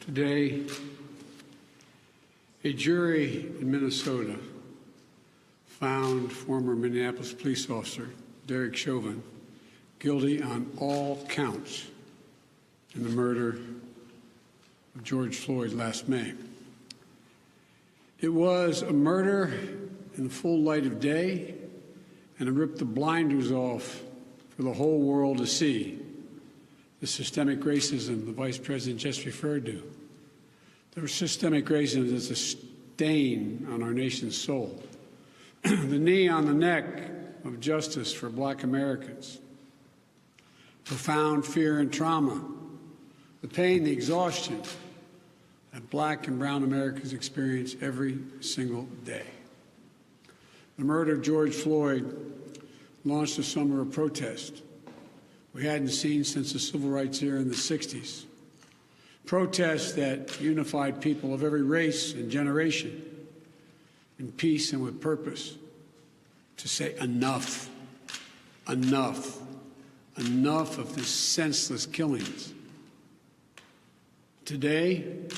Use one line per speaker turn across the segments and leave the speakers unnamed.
Today, a jury in Minnesota found former Minneapolis police officer Derek Chauvin guilty on all counts in the murder of George Floyd last May. It was a murder in the full light of day, and it ripped the blinders off for the whole world to see. The systemic racism the Vice President just referred to. The systemic racism is a stain on our nation's soul. The knee on the neck of justice for Black Americans. Profound fear and trauma. The pain, the exhaustion that Black and brown Americans experience every single day. The murder of George Floyd launched a summer of protest we hadn't seen since the civil rights era in the 60s. Protests that unified people of every race and generation in peace and with purpose to say enough, enough, enough of this senseless killings. Today's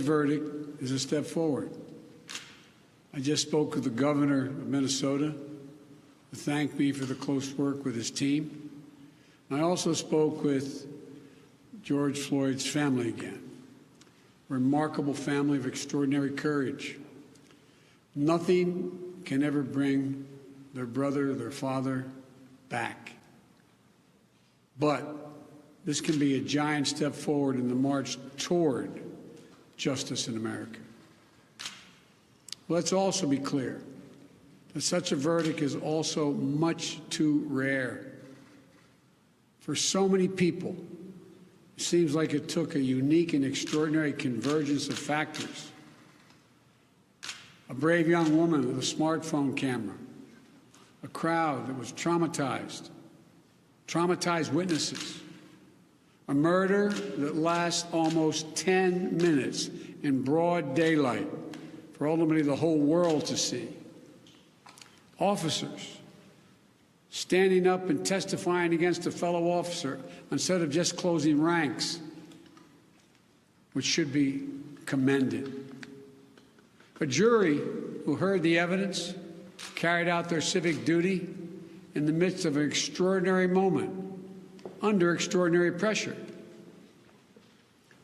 verdict is a step forward. I just spoke with the governor of Minnesota, who thanked me for the close work with his team. I also spoke with George Floyd's family again. A remarkable family of extraordinary courage. Nothing can ever bring their brother, their father back. But this can be a giant step forward in the march toward justice in America. Let's also be clear that such a verdict is also much too rare. For so many people, it seems like it took a unique and extraordinary convergence of factors. A brave young woman with a smartphone camera, a crowd that was traumatized witnesses, a murder that lasts almost 10 minutes in broad daylight for ultimately the whole world to see. Officers standing up and testifying against a fellow officer instead of just closing ranks, which should be commended. A jury who heard the evidence, carried out their civic duty in the midst of an extraordinary moment, under extraordinary pressure.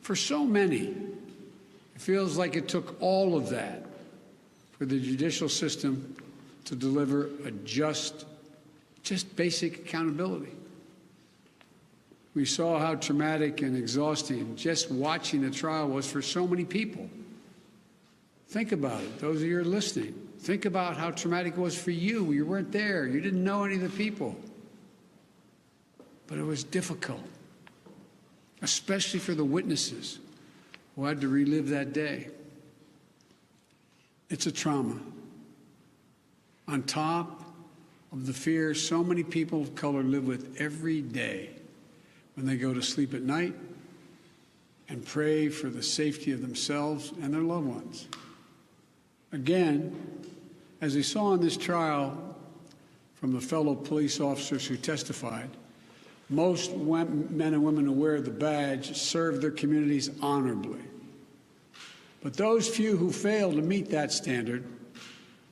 For so many, it feels like it took all of that for the judicial system to deliver a just basic accountability. We saw how traumatic and exhausting just watching the trial was for so many people. Think about it, those of you who are listening. Think about how traumatic it was for you. You weren't there. You didn't know any of the people. But it was difficult, especially for the witnesses who had to relive that day. It's a trauma. On top of the fear so many people of color live with every day when they go to sleep at night and pray for the safety of themselves and their loved ones. Again, as we saw in this trial from the fellow police officers who testified, most men and women who wear the badge serve their communities honorably. But those few who fail to meet that standard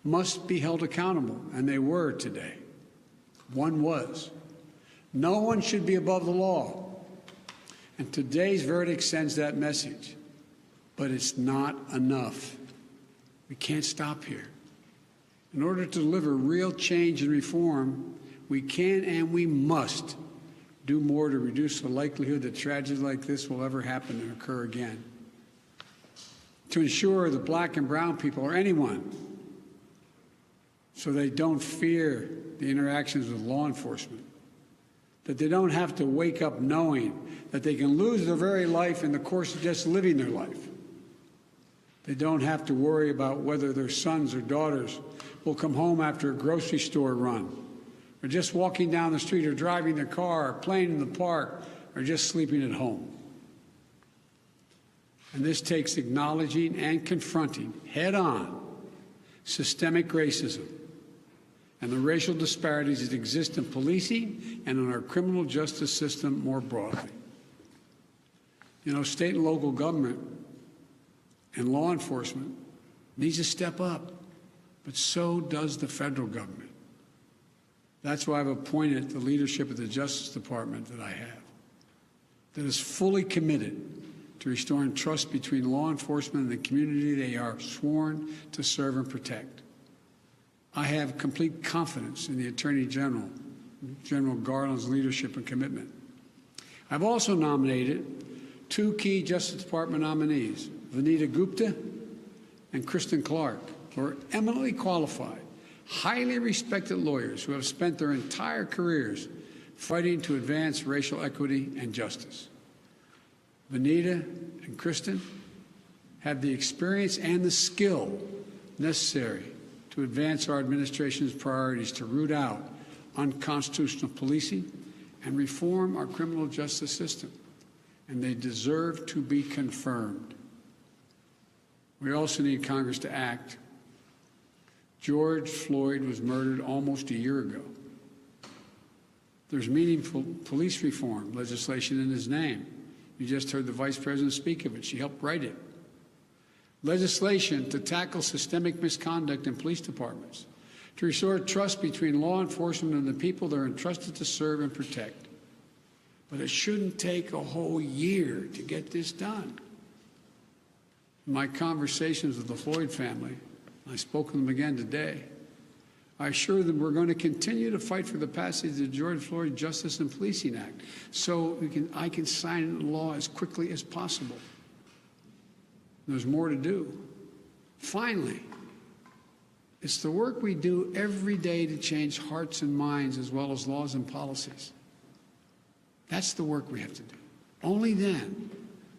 must be held accountable, and they were today. One was. No one should be above the law. And today's verdict sends that message. But it's not enough. We can't stop here. In order to deliver real change and reform, we can and we must do more to reduce the likelihood that tragedies like this will ever happen and occur again. To ensure that Black and brown people, or anyone, so they don't fear the interactions with law enforcement, that they don't have to wake up knowing that they can lose their very life in the course of just living their life. They don't have to worry about whether their sons or daughters will come home after a grocery store run, or just walking down the street, or driving their car, or playing in the park, or just sleeping at home. And this takes acknowledging and confronting head-on systemic racism and the racial disparities that exist in policing and in our criminal justice system more broadly. You know, state and local government and law enforcement needs to step up, but so does the federal government. That's why I've appointed the leadership of the Justice Department that I have, that is fully committed to restoring trust between law enforcement and the community they are sworn to serve and protect. I have complete confidence in the Attorney General, General Garland's leadership and commitment. I've also nominated 2 key Justice Department nominees, Vanita Gupta and Kristen Clark, who are eminently qualified, highly respected lawyers who have spent their entire careers fighting to advance racial equity and justice. Vanita and Kristen have the experience and the skill necessary to advance our administration's priorities to root out unconstitutional policing and reform our criminal justice system, and they deserve to be confirmed. We also need Congress to act. George Floyd was murdered almost a year ago. There's meaningful police reform legislation in his name. You just heard the Vice President speak of it. She helped write it. Legislation to tackle systemic misconduct in police departments, to restore trust between law enforcement and the people they're entrusted to serve and protect. But it shouldn't take a whole year to get this done. In my conversations with the Floyd family, I spoke with them again today, I assure them we're going to continue to fight for the passage of the George Floyd Justice and Policing Act so I can sign it into law as quickly as possible. There's more to do. Finally, it's the work we do every day to change hearts and minds as well as laws and policies. That's the work we have to do. Only then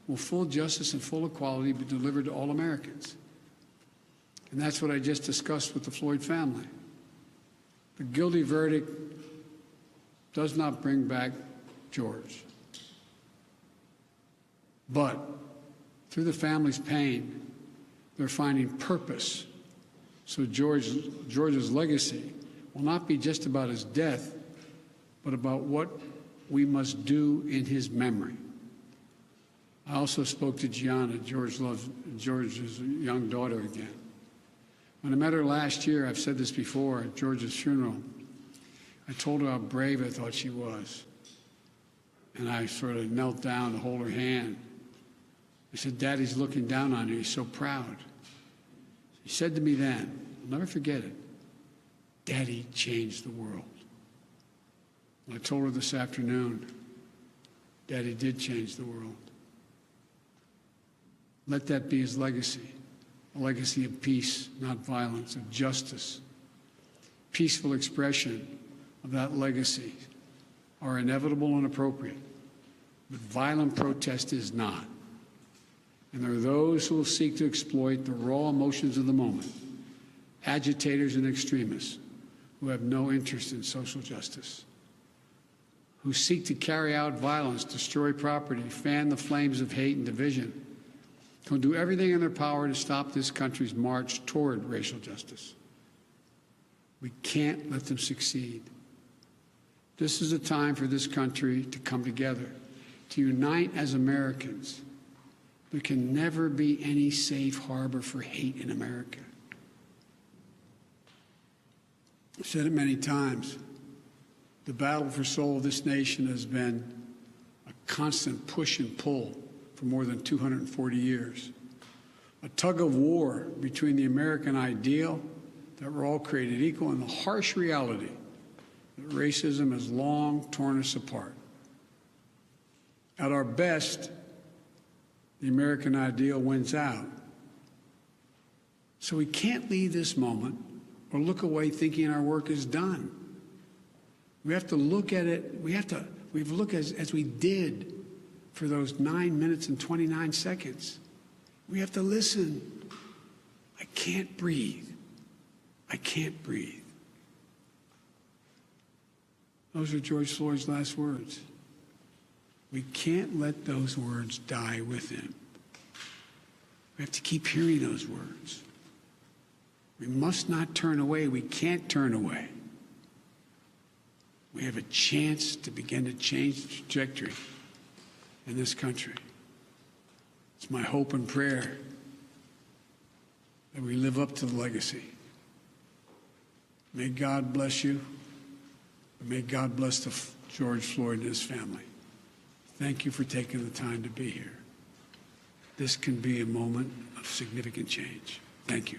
will full justice and full equality be delivered to all Americans. And that's what I just discussed with the Floyd family. The guilty verdict does not bring back George. But through the family's pain, they're finding purpose. So George's legacy will not be just about his death, but about what we must do in his memory. I also spoke to Gianna, George's young daughter, again. When I met her last year, I've said this before, at George's funeral, I told her how brave I thought she was. And I sort of knelt down to hold her hand. I said, Daddy's looking down on you. He's so proud. She said to me then, I'll never forget it, Daddy changed the world. And I told her this afternoon, Daddy did change the world. Let that be his legacy. A legacy of peace, not violence, of justice. Peaceful expression of that legacy are inevitable and appropriate, but violent protest is not. And there are those who will seek to exploit the raw emotions of the moment, agitators and extremists who have no interest in social justice, who seek to carry out violence, destroy property, fan the flames of hate and division, who will do everything in their power to stop this country's march toward racial justice. We can't let them succeed. This is a time for this country to come together, to unite as Americans. There can never be any safe harbor for hate in America. I've said it many times. The battle for soul of this nation has been a constant push and pull for more than 240 years. A tug of war between the American ideal that we're all created equal and the harsh reality that racism has long torn us apart. At our best, the American ideal wins out. So we can't leave this moment or look away thinking our work is done. We have to look at it, we have to look as we did for those 9 minutes and 29 seconds. We have to listen. I can't breathe. I can't breathe. Those are George Floyd's last words. We can't let those words die with him. We have to keep hearing those words. We must not turn away. We can't turn away. We have a chance to begin to change the trajectory in this country. It's my hope and prayer that we live up to the legacy. May God bless you. May God bless George Floyd and his family. Thank you for taking the time to be here. This can be a moment of significant change. Thank you.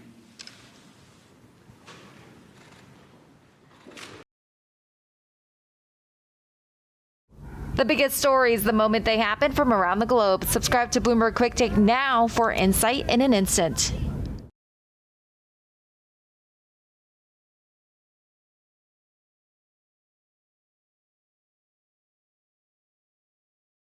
The biggest stories the moment they happen from around the globe. Subscribe to Bloomberg Quick Take now for insight in an instant.